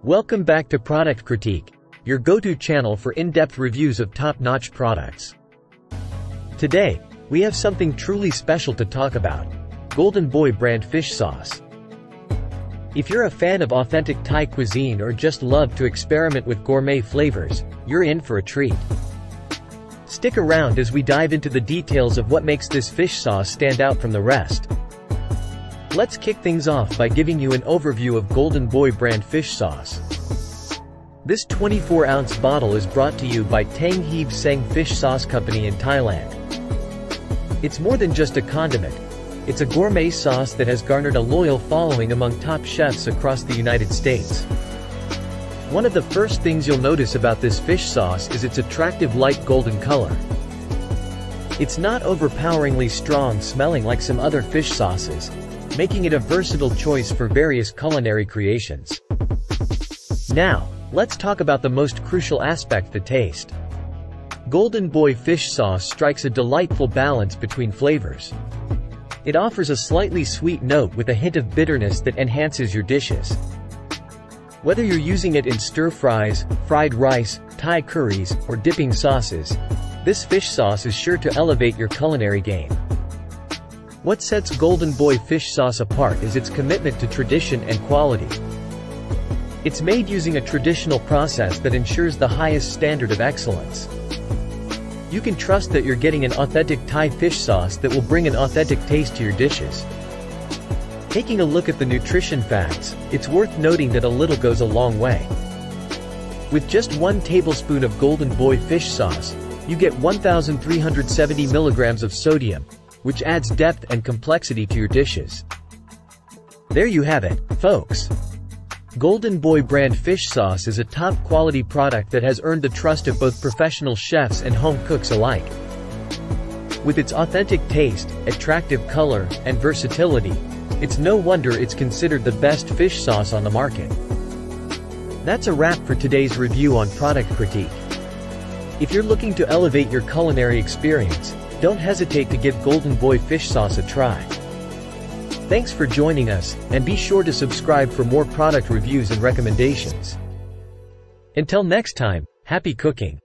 Welcome back to Product Critique, your go-to channel for in-depth reviews of top-notch products. Today, we have something truly special to talk about: Golden Boy brand fish sauce. If you're a fan of authentic Thai cuisine or just love to experiment with gourmet flavors, you're in for a treat. Stick around as we dive into the details of what makes this fish sauce stand out from the rest. Let's kick things off by giving you an overview of Golden Boy brand fish sauce. This 24-ounce bottle is brought to you by Tang Heeb Seng Fish Sauce Company in Thailand. It's more than just a condiment. It's a gourmet sauce that has garnered a loyal following among top chefs across the United States. One of the first things you'll notice about this fish sauce is its attractive light golden color. It's not overpoweringly strong smelling like some other fish sauces, making it a versatile choice for various culinary creations. Now, let's talk about the most crucial aspect: the taste. Golden Boy fish sauce strikes a delightful balance between flavors. It offers a slightly sweet note with a hint of bitterness that enhances your dishes. Whether you're using it in stir-fries, fried rice, Thai curries, or dipping sauces, this fish sauce is sure to elevate your culinary game. What sets Golden Boy fish sauce apart is its commitment to tradition and quality. It's made using a traditional process that ensures the highest standard of excellence. You can trust that you're getting an authentic Thai fish sauce that will bring an authentic taste to your dishes. Taking a look at the nutrition facts, it's worth noting that a little goes a long way. With just 1 tablespoon of Golden Boy fish sauce, you get 1,370 milligrams of sodium, which adds depth and complexity to your dishes. There you have it, folks. Golden Boy brand fish sauce is a top-quality product that has earned the trust of both professional chefs and home cooks alike. With its authentic taste, attractive color, and versatility, it's no wonder it's considered the best fish sauce on the market. That's a wrap for today's review on Product Critique. If you're looking to elevate your culinary experience, don't hesitate to give Golden Boy fish sauce a try. Thanks for joining us, and be sure to subscribe for more product reviews and recommendations. Until next time, happy cooking!